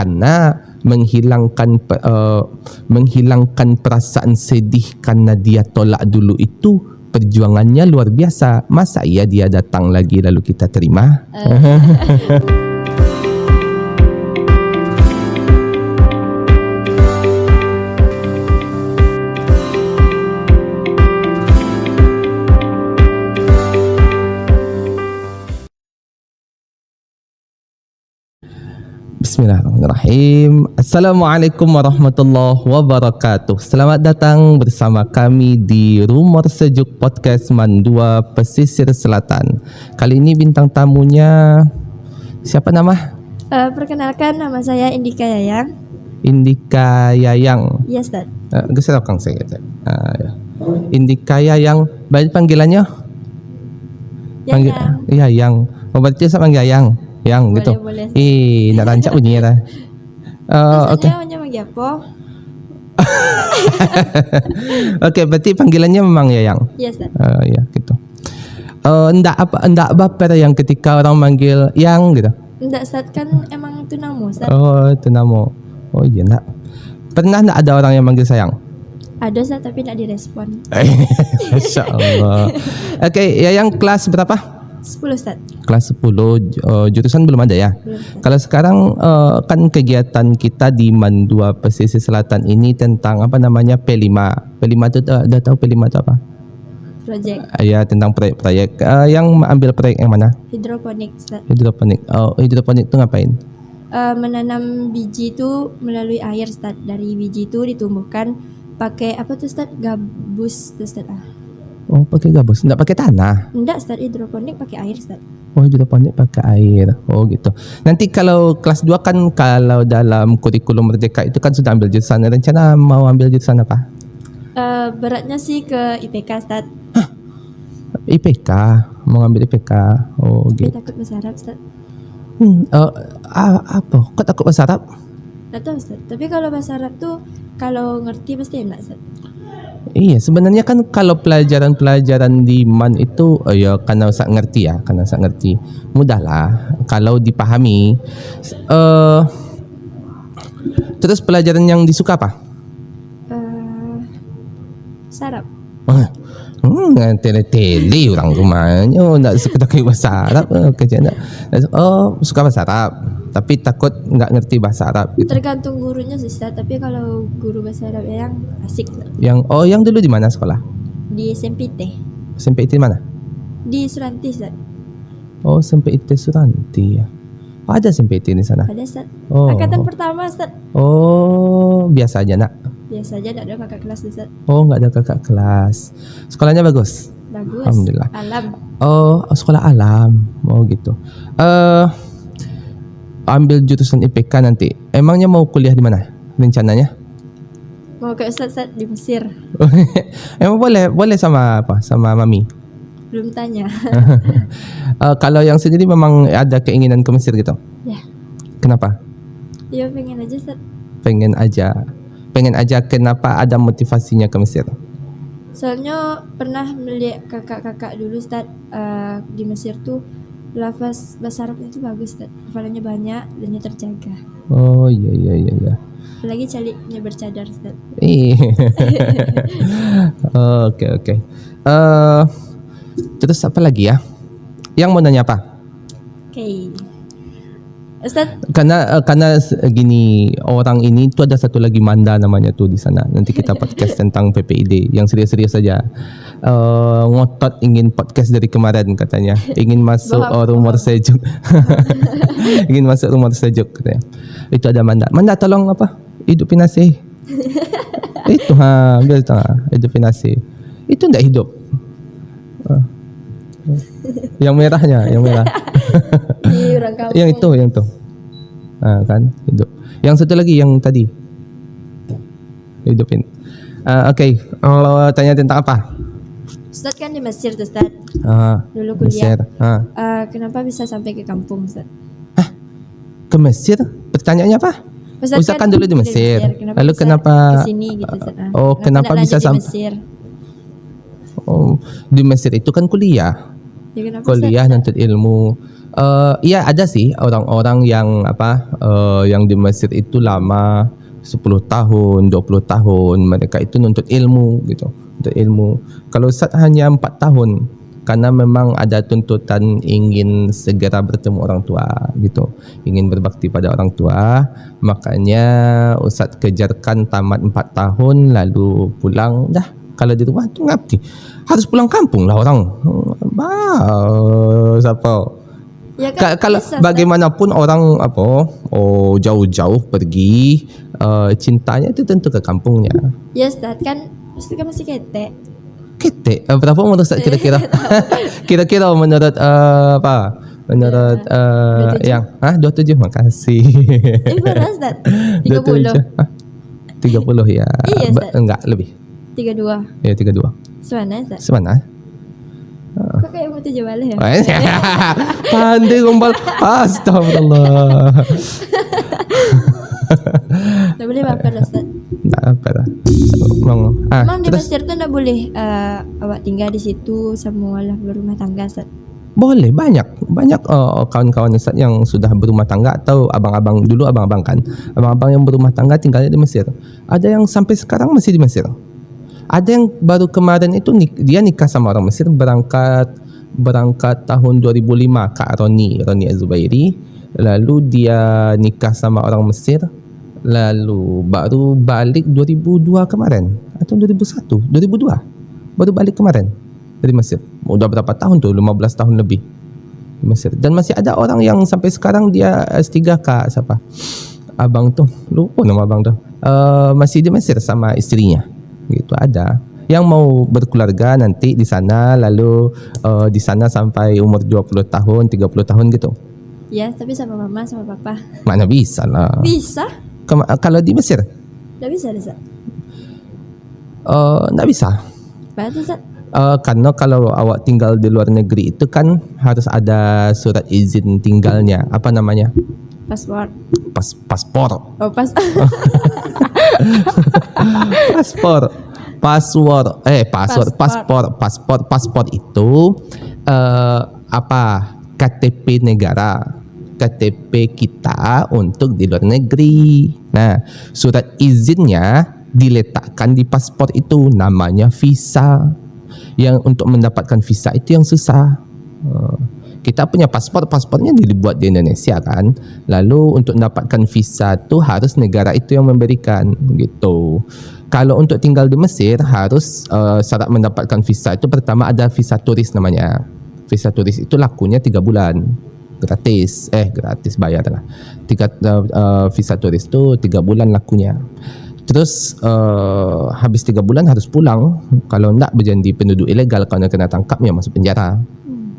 karena menghilangkan perasaan sedih karena dia tolak dulu itu perjuangannya luar biasa. Masa iya dia datang lagi lalu kita terima? Bismillahirrahmanirrahim. Assalamualaikum warahmatullahi wabarakatuh. Selamat datang bersama kami di Rumor Sejuk Podcast Mandua Pesisir Selatan. Kali ini bintang tamunya siapa nama? Perkenalkan, nama saya Indika Yayang. Indika Yayang. Yes, Dad. Geser kang saya kata. Ya. Indika Yayang. Baik panggilannya? Yayang. Yayang. Oh, berarti sama Yayang. Yang Boleh, gitu. boleh. Nak rancak bunyinya dah. Oke. Maksudnya manggil apa? Oke, berarti panggilannya memang Yayang. Yes, Dad. Ya gitu. Enggak baper yang ketika orang manggil Yang gitu. Enggak, Dad, kan emang itu nama, Dad. Oh, itu nama. Oh iya nak. Pernah enggak ada orang yang manggil sayang? Ada, Dad, tapi enggak direspon. Masya Allah. Oke, Yayang kelas berapa? 10, Dad. Kelas 10, jurusan belum ada ya? Belum, Dad. Kalau sekarang kan kegiatan kita di Mandua Pesisir Selatan ini tentang apa namanya P5. P5 itu udah tahu P5 itu apa? Project Ya, tentang proyek-proyek. Yang ambil proyek yang mana? hidroponik, Dad. Hidroponik. Oh, hidroponik itu ngapain? Menanam biji itu melalui air, Dad. Dari biji itu ditumbuhkan pakai apa tuh, Dad? Gabus tuh, Dad. Oh, pakai gabus, enggak pakai tanah. Enggak, Dad, hidroponik pakai air, Dad. Oh, hidroponik pakai air. Oh, gitu. Nanti kalau kelas 2 kan kalau dalam kurikulum Merdeka itu kan sudah ambil jurusan. Rencana mau ambil jurusan apa? Beratnya sih ke IPK, Dad. IPK, mau ambil IPK. Oh, Tapi gitu. takut bahasa Arab, Dad. Apa? Kok takut bahasa Arab? Nggak tahu, Ustaz. Tapi kalau bahasa Arab tuh kalau ngerti pasti enak, Ustaz. Iya, sebenarnya kan kalau pelajaran-pelajaran di MAN itu ya karena Ustaz ngerti ya, karena Ustaz ngerti. Mudahlah kalau dipahami. Terus pelajaran yang disuka apa? Sarap. Tele-tele orang rumahnya nak suka pakai bahasa Arab kerja nak. Oh, suka bahasa Arab tapi takut enggak ngerti bahasa Arab gitu. Tergantung gurunya sih, Ustaz. Tapi kalau guru bahasa Arab yang asik, Ustaz. Yang dulu di mana sekolah? Di SMPT. SMPT mana? Di Suranti, Ustaz. Oh, SMPT Suranti ya. Oh, ada SMPT di sana. Ada, Ustaz. Oh. Angkatan pertama, Ustaz. Oh, biasa aja nak. Biasa aja, enggak ada kakak kelas, Ustaz. Oh, enggak ada kakak kelas. Sekolahnya bagus. Bagus. Alhamdulillah. Alam. Oh, sekolah alam. Oh, gitu. Ambil jurusan IPK nanti. Emangnya mau kuliah di mana rencananya? Mau ke Ustaz di Mesir. Emang boleh sama apa? Sama mami. Belum tanya. Kalau yang sendiri memang ada keinginan ke Mesir gitu. Ya. Kenapa? Ya pengen aja, Ustaz. Pengen aja. Kenapa ada motivasinya ke Mesir? Soalnya pernah melihat kakak-kakak dulu, Ustaz, di Mesir tuh lafaz bahasa Arabnya itu bagus, Ustaz. Hafalannya banyak dan terjaga. Oh iya. Apalagi caliknya bercadar, Ustaz. Oke. Terus apa lagi ya? Yang mau nanya apa? Oke. Ustaz, Karena gini, orang ini tuh ada satu lagi Manda namanya tuh di sana. Nanti kita podcast tentang PPID yang serius-serius saja. Ngotot ingin podcast dari kemarin katanya. Ingin masuk rumor sejuk. Ingin masuk rumor sejuk katanya. Itu ada Manda. Manda tolong apa? Hidupin nasi. Itu biar hidupin nasi. Itu enggak hidup. Yang merahnya, yang merah. orang kampung. yang itu. Kan hidup. Yang satu lagi yang tadi. Hidupin. Oke. Kalau tanya tentang apa? Ustaz kan di Mesir tuh, Ustaz. Dulu Mesir. kuliah. Kenapa bisa sampai ke kampung, Ustaz? Ke Mesir? Pertanyaannya apa? Ustaz kan dulu di Mesir. Lalu kenapa ke sini gitu, Ustaz? Kenapa bisa sampai Mesir? Oh, di Mesir itu kan kuliah. Ya, kenapa, Kuliah Ustaz? nuntut ilmu. Iya ada sih orang-orang yang yang di Mesir itu lama 10 tahun, 20 tahun, mereka itu nuntut ilmu gitu. Untuk ilmu. Kalau Ustaz hanya 4 tahun karena memang ada tuntutan ingin segera bertemu orang tua gitu. Ingin berbakti pada orang tua, makanya Ustaz kejarkan tamat 4 tahun lalu pulang dah. Kalau di rumah tu ngabdi. Harus pulang kampung lah orang. Siapa? Ya kan Kalau bisa, Ustaz. bagaimanapun orang jauh-jauh pergi, cintanya itu tentu ke kampungnya. Ya Ustaz kan masih ketek. Ketek. Berapa umur Ustaz kira-kira? Kira-kira menurut Menurut Ya, 27. Makasih. Berapa Ustaz? 27. 30. 30 ya. Iya, Ustaz. Enggak lebih. 32. Ya 32. Semana Ustaz. Semana? Kok kayak mau 7 balik ya? Pandai gombal. Astagfirullah. Nggak boleh baper Ustaz. Tak apa lah. Emang di Terus Mesir tuh nggak boleh awak tinggal di situ semua lah berumah tangga Ustaz. boleh banyak kawan-kawan Ustaz yang sudah berumah tangga atau abang-abang dulu abang-abang kan. Abang-abang yang berumah tangga tinggalnya di Mesir. Ada yang sampai sekarang masih di Mesir. Ada yang baru kemarin itu dia nikah sama orang Mesir berangkat tahun 2005 Kak Roni Az-Zubairi. Lalu dia nikah sama orang Mesir. Lalu baru balik 2002 kemarin atau 2001, 2002 baru balik kemarin dari Mesir. Udah berapa tahun tuh? 15 tahun lebih di Mesir. Dan masih ada orang yang sampai sekarang dia S3 Kak siapa? Abang tuh, lupa nama abang tuh. Masih di Mesir sama istrinya. Gitu ada. Yang mau berkeluarga nanti di sana lalu di sana sampai umur 20 tahun, 30 tahun gitu. Ya, tapi sama mama sama papa. Mana bisa lah. Bisa? Kalau di Mesir? Nggak bisa Ustaz. Nggak bisa. Berarti Ustaz. Karena kalau awak tinggal di luar negeri itu kan harus ada surat izin tinggalnya. Apa namanya? Password. Paspor. Oh, Paspor itu KTP negara, KTP kita untuk di luar negeri. Nah, surat izinnya diletakkan di paspor itu, namanya visa. Yang untuk mendapatkan visa itu yang susah. Kita punya paspornya dibuat di Indonesia kan. Lalu untuk mendapatkan visa tu harus negara itu yang memberikan gitu. Kalau untuk tinggal di Mesir harus syarat mendapatkan visa itu pertama ada visa turis namanya. Visa turis itu lakunya 3 bulan. Gratis bayar lah. Visa turis tu 3 bulan lakunya. Terus habis 3 bulan harus pulang. Kalau enggak berjadi penduduk ilegal, kalau kena tangkap ya masuk penjara.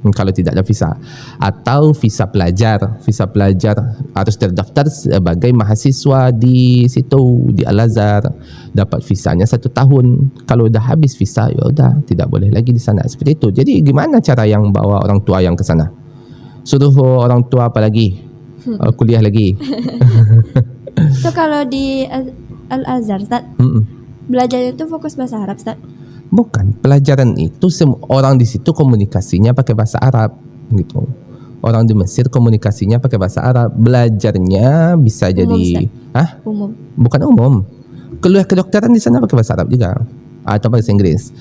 Kalau tidak ada visa. Atau visa pelajar harus terdaftar sebagai mahasiswa di situ, di Al-Azhar. Dapat visanya 1 tahun. Kalau dah habis visa ya udah tidak boleh lagi di sana, seperti itu. Jadi gimana cara yang bawa orang tua yang ke sana? Suruh orang tua apa lagi? Kuliah lagi. So kalau di Al-Azhar Ustaz, belajarnya itu fokus bahasa Arab Ustaz. Bukan, pelajaran itu orang di situ komunikasinya pakai bahasa Arab gitu. Orang di Mesir komunikasinya pakai bahasa Arab. Belajarnya bisa Umum, jadi Umum. bukan umum. Kuliah kedokteran di sana pakai bahasa Arab juga atau bahasa Inggris.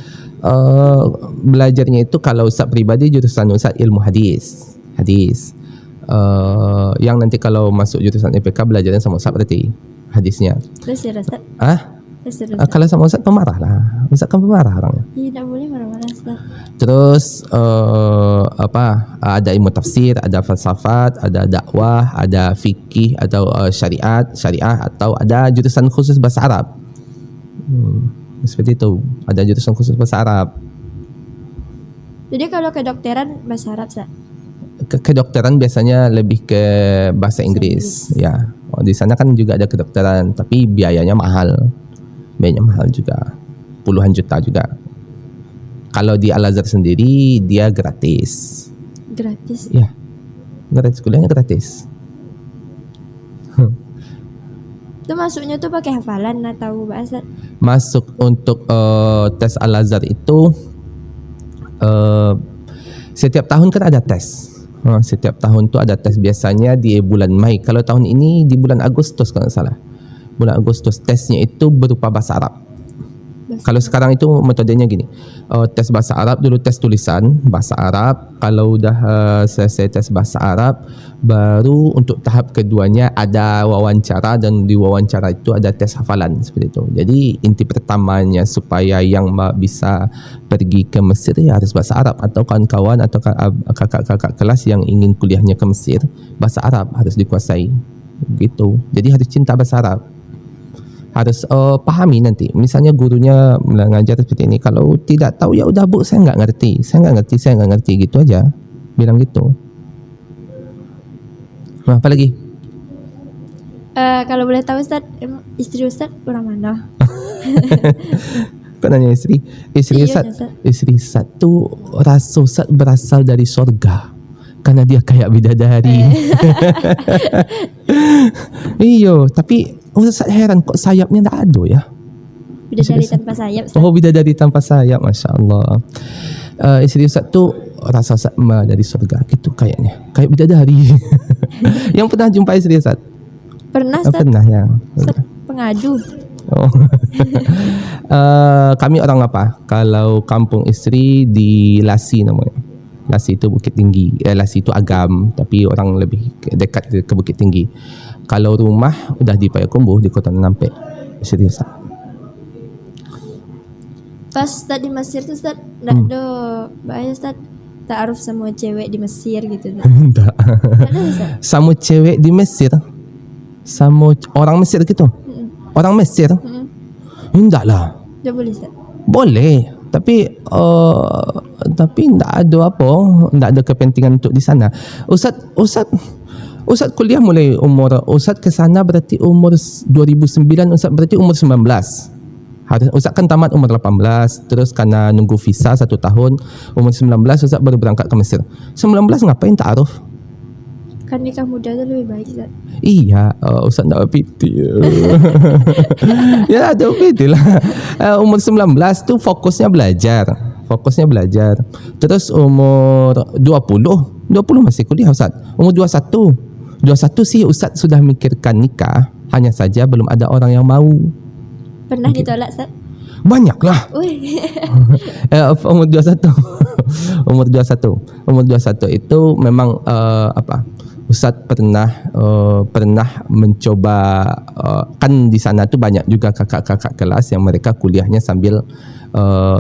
Belajarnya itu kalau Ustaz pribadi jurusan Ustaz ilmu hadis. Yang nanti kalau masuk jurusan IPK belajarnya sama Ustaz berarti hadisnya. Terus ya Ustaz. Kalau sama Ustaz pemarah lah. Ustaz kan pemarah orangnya. Tidak boleh marah-marah Ustaz. Terus ada ilmu tafsir, ada falsafat, ada dakwah, ada fikih atau syariah atau ada jurusan khusus bahasa Arab. Seperti itu. Ada jurusan khusus bahasa Arab. Jadi kalau kedokteran bahasa Arab Ustaz. Kedokteran biasanya lebih ke bahasa Inggris. Ya. Di sana kan juga ada kedokteran, tapi biayanya mahal. Biayanya mahal juga. Puluhan juta juga. Kalau di Al-Azhar sendiri dia gratis. Gratis? Ya. Gratis, kuliahnya gratis. Itu masuknya tuh pakai hafalan atau bahasa? Masuk untuk tes Al-Azhar itu setiap tahun kan ada tes. Setiap tahun tu ada tes, biasanya di bulan Mei. Kalau tahun ini di bulan Agustus kalau tak salah. Bulan Agustus. Tesnya itu berupa bahasa Arab. Kalau sekarang itu metodenya gini. Tes bahasa Arab dulu, tes tulisan bahasa Arab. Kalau dah selesai tes bahasa Arab, baru untuk tahap keduanya ada wawancara, dan di wawancara itu ada tes hafalan seperti itu. Jadi inti pertamanya supaya yang bisa pergi ke Mesir ya harus bahasa Arab, atau kawan-kawan atau kakak-kakak kelas yang ingin kuliahnya ke Mesir, bahasa Arab harus dikuasai gitu. Jadi harus cinta bahasa Arab. Harus pahami nanti. Misalnya gurunya mengajar seperti ini, kalau tidak tahu ya udah Bu, saya nggak ngerti gitu aja. Bilang gitu. Apa lagi? Kalau boleh tahu Ustaz, istri Ustaz orang mana? Kau nanya istri? Istri Iya, Ustaz, istri Ustaz tu rasa Ustaz berasal dari sorga. Karena dia kayak bidadari. Iyo, tapi Ustaz heran kok sayapnya tak ada ya. Bidadari tanpa sayap Ustaz. Oh, bidadari tanpa sayap, Masya Allah. Istri Ustaz tu rasa Ustaz dari surga gitu kayaknya, kayak bidadari. Yang pernah jumpa istri Ustaz? Pernah Ustaz? Pernah ya. Ustaz pengadu. Oh. Kami orang apa? Kalau kampung istri di Lasi namanya. Lasi itu Bukit Tinggi. Lasi itu Agam, tapi orang lebih dekat ke Bukit Tinggi. Kalau rumah udah di Payakumbuh di Kota Nampek. Istri Ustaz. Pas Ustaz di Mesir tuh Ustaz, nggak ada bahaya Ustaz, ta'aruf sama cewek di Mesir gitu Ustaz. Enggak. Ada Ustaz? Sama cewek di Mesir? Sama orang Mesir gitu? Orang Mesir? Enggak lah. Tidak boleh Ustaz? Boleh, tapi enggak ada apa, enggak ada kepentingan untuk di sana. Ustaz kuliah mulai umur, Ustaz ke sana berarti umur 2009, Ustaz berarti umur 19. Ustaz kan tamat umur 18, terus karena nunggu visa 1 tahun, umur 19 Ustaz baru berangkat ke Mesir. 19 ngapain ta'aruf? Kan nikah muda itu lebih baik Ustaz. Iya, Ustaz nak piti. Ya ada piti lah. Umur 19 tu fokusnya belajar. Terus umur 20 masih kuliah Ustaz. Umur 21 sih Ustaz sudah mikirkan nikah, hanya saja belum ada orang yang mau. Pernah ditolak Ustaz? Banyak lah. Umur 21 itu memang Ustaz pernah mencoba, kan di sana tuh banyak juga kakak-kakak kelas yang mereka kuliahnya sambil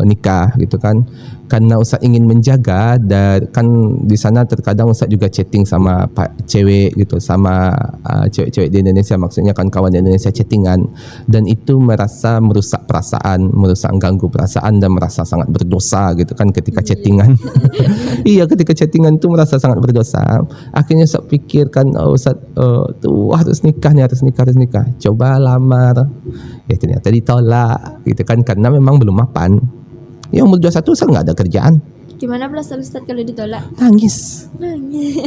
nikah gitu kan. Karena Ustaz ingin menjaga, dan kan di sana terkadang Ustaz juga chatting sama cewek gitu, sama cewek-cewek di Indonesia, maksudnya kan kawan di Indonesia chattingan, dan itu merusak ganggu perasaan dan merasa sangat berdosa gitu kan ketika chattingan. Iya, ketika chattingan tu merasa sangat berdosa. Akhirnya Ustaz pikirkan, Ustaz harus nikah. Coba lamar. Ya ternyata ditolak gitu kan, karena memang belum mapan. Ya umur 21 Ustaz enggak ada kerjaan. Gimana perasaan Ustaz kalau ditolak? Nangis.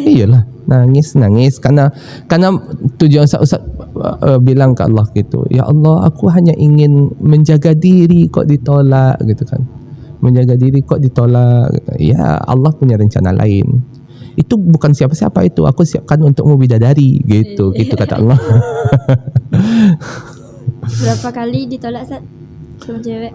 Iyalah, nangis karena tujuan Ustaz bilang ke Allah gitu. Ya Allah, aku hanya ingin menjaga diri kok ditolak gitu kan. Menjaga diri kok ditolak gitu. Ya Allah punya rencana lain. Itu bukan siapa-siapa itu, aku siapkan untukmu bidadari gitu kata Allah. Berapa kali ditolak Ustaz sama cewek?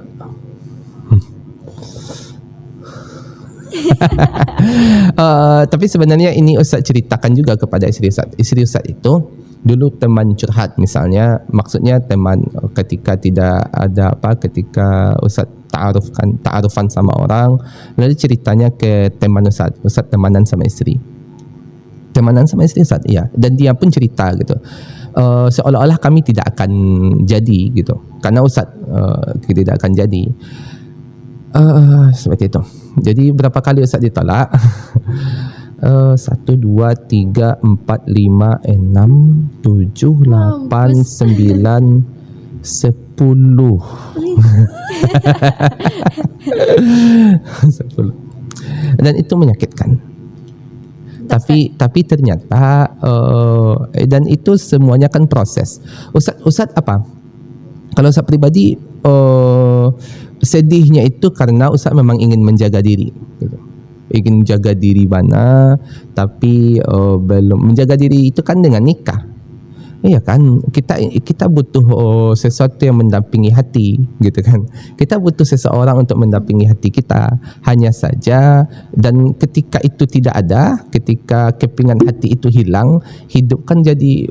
Tapi sebenarnya ini Ustaz ceritakan juga kepada istri Ustaz. Istri Ustaz itu dulu teman curhat misalnya, maksudnya teman ketika tidak ada ketika Ustaz ta'arufan sama orang, lalu ceritanya ke teman Ustaz temanan sama istri Ustaz, iya. Dan dia pun cerita gitu, seolah-olah kami tidak akan jadi gitu, karena Ustaz tidak akan jadi. Seperti itu. Jadi berapa kali Ustaz ditolak? 1, 2, 3, 4, 5, 6, 7, 8, 9, 10. Dan itu menyakitkan. Tapi ternyata dan itu semuanya kan proses. Ustaz apa? Kalau Ustaz pribadi sedihnya itu karena Ustaz memang ingin menjaga diri gitu. ingin jaga diri mana, tapi belum menjaga diri itu kan dengan nikah. Iya kan, kita butuh sesuatu yang mendampingi hati, gitu kan. Kita butuh seseorang untuk mendampingi hati kita. Hanya saja, dan ketika itu tidak ada, ketika kepingan hati itu hilang, hidup kan jadi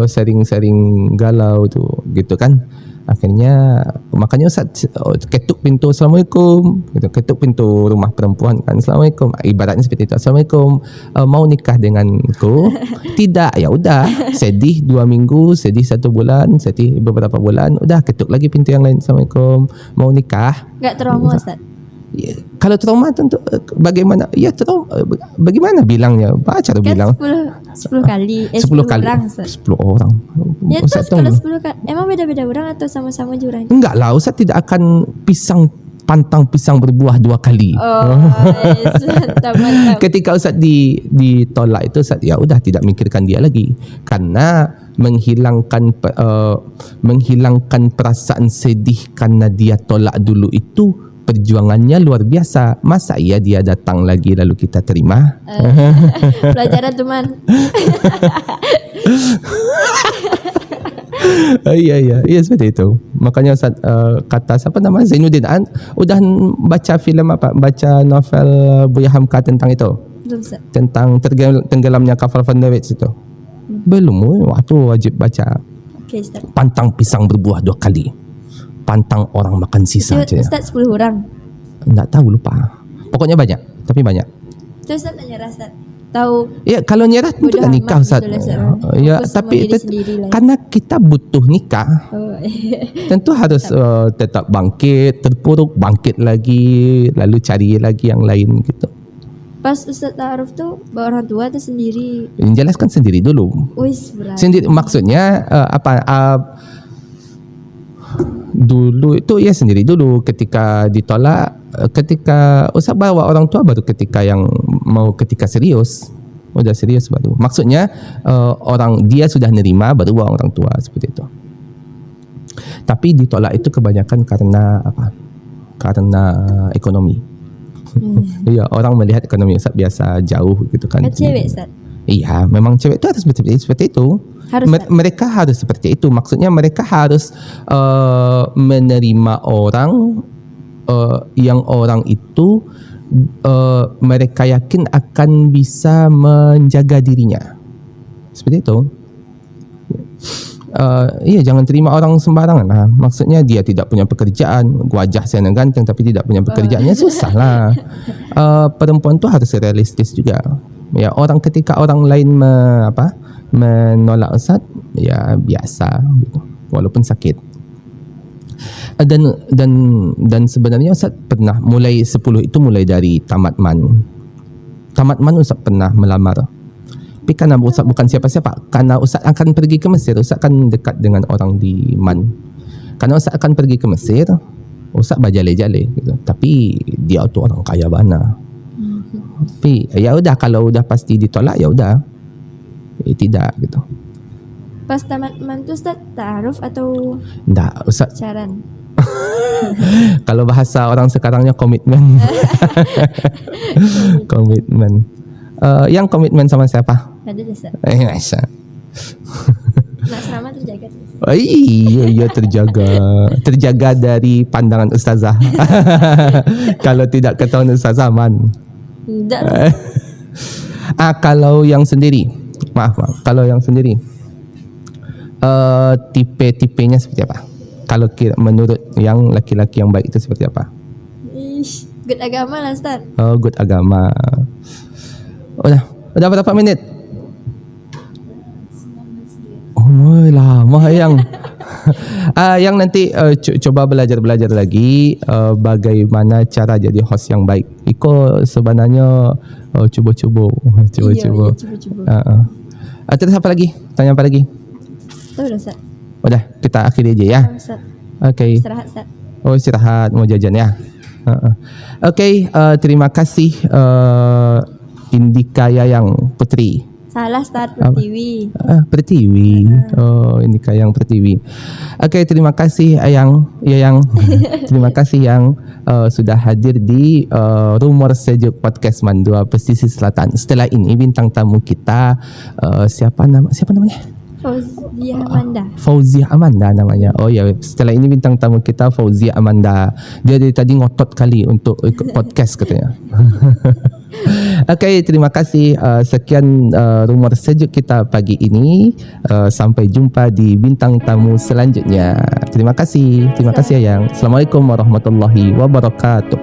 sering-sering galau tuh, gitu kan. Akhirnya makanya Ustaz ketuk pintu Assalamualaikum gitu, ketuk pintu rumah perempuan kan, Assalamualaikum, ibaratnya seperti itu, Assalamualaikum, mau nikah denganku? Tidak, ya udah, sedih 2 minggu, sedih 1 bulan, sedih beberapa bulan, udah ketuk lagi pintu yang lain, Assalamualaikum, mau nikah? Gak trauma Ustaz? Ya, kalau trauma tentu bagaimana? Ya trauma, bagaimana bilangnya? Cara Kan bilang 10 kali 10 kali orang Ustaz. 10 orang. Ya Ustaz terus kalau tahu 10 kali emang beda-beda orang atau sama-sama jurang? enggak lah, Ustaz tidak akan pantang pisang berbuah 2 kali. Oh, mantap. Ketika Ustaz ditolak itu, Ustaz ya udah tidak mikirkan dia lagi, karena menghilangkan perasaan sedih karena dia tolak dulu itu perjuangannya luar biasa. Masa iya dia datang lagi lalu kita terima? Pelajaran teman. Iya seperti itu. Makanya Ustaz kata siapa nama Zainuddin udah baca filem apa? Baca novel Buya Hamka tentang itu? Belum Ustaz. Tentang tenggelamnya kapal Van der Waals itu? Belum. Waktu wajib baca. Oke Ustaz. Pantang pisang berbuah 2 kali. Pantang orang makan sisa aja. Ustaz 10 orang. Enggak tahu, lupa. Pokoknya banyak, tapi banyak. Terus Ustaz nyerah Ustaz. Tahu Ya kalau nyerah tentu udah tak nikah amat Ustaz. gitu lah, Ustaz. Ya Fokus tapi sama diri sendiri lah. karena kita butuh nikah, Oh, tentu harus tetap bangkit, terpuruk, bangkit lagi, lalu cari lagi yang lain gitu. pas Ustaz ta'aruf tuh bawa orang tua atau sendiri? Jelaskan sendiri dulu. Wis berat. Sendiri maksudnya dulu itu ya sendiri dulu, ketika ditolak, ketika Ustaz bawa orang tua baru ketika serius, udah serius baru. Maksudnya orang dia sudah nerima baru bawa orang tua, seperti itu. Tapi ditolak itu kebanyakan karena apa? Karena ekonomi. Iya, orang melihat ekonomi Ustaz biasa jauh gitu kan. Kan cewek Ustaz. Iya, memang cewek itu harus seperti itu. Mereka harus seperti itu. Maksudnya mereka harus menerima orang yang orang itu mereka yakin akan bisa menjaga dirinya. Seperti itu. Iya, jangan terima orang sembarangan lah. Maksudnya dia tidak punya pekerjaan, wajah saya ganteng tapi tidak punya pekerjaannya, susah lah. Perempuan tu harus realistis juga. Ya, ketika orang lain menolak Ustaz, ya biasa gitu, walaupun sakit. Dan sebenarnya Ustaz pernah mulai 10 itu mulai dari tamat man Ustaz pernah melamar. Tapi karena Ustaz bukan siapa-siapa, karena Ustaz akan pergi ke Mesir, Ustaz akan dekat dengan orang di Man. Karena Ustaz akan pergi ke Mesir, Ustaz berjale-jale gitu. Tapi dia tu orang kaya bana. Tapi ya udah, kalau udah pasti ditolak ya udah. Tidak gitu. Pas tamat man tu Ustaz ta'aruf atau Enggak, Ustaz. pacaran? Kalau bahasa orang sekarangnya komitmen. Komitmen. Yang komitmen sama siapa? Ada Ustaz. Aisyah. Nak selama terjaga. Iya terjaga dari pandangan ustazah. Kalau tidak ketahuan ustazah man. Tidak. Kalau yang sendiri, maaf, kalau yang sendiri, tipe-tipenya seperti apa? Kalau menurut yang laki-laki yang baik itu seperti apa? Good agama lah Ustaz. Oh, good agama. Udah berapa menit? Oh, lama yang. Yang nanti coba belajar lagi bagaimana cara jadi host yang baik. Iko sebenarnya cuba-cuba. Iya, Terus apa lagi? Tanya apa lagi? Tuh udah Ustaz. Udah, kita akhiri aja ya. Ustaz. Oke. Istirahat Ustaz. Oh, istirahat, mau jajan ya. Oke, terima kasih Indika Yayang Putri Salah Ustaz, Pertiwi. Pertiwi. Oh, ini kah yang Pertiwi. Oke, terima kasih Yang. Terima kasih yang sudah hadir di Rumor Sejuk Podcast Mandua Pesisir Selatan. Setelah ini bintang tamu kita siapa namanya? Fauzia Amanda namanya. Oh ya, setelah ini bintang tamu kita Fauzia Amanda. Dia dari tadi ngotot kali untuk ikut podcast katanya. Oke, terima kasih. Sekian Rumor Sejuk kita pagi ini. Sampai jumpa di bintang tamu selanjutnya. Terima kasih Yang. Assalamualaikum warahmatullahi wabarakatuh.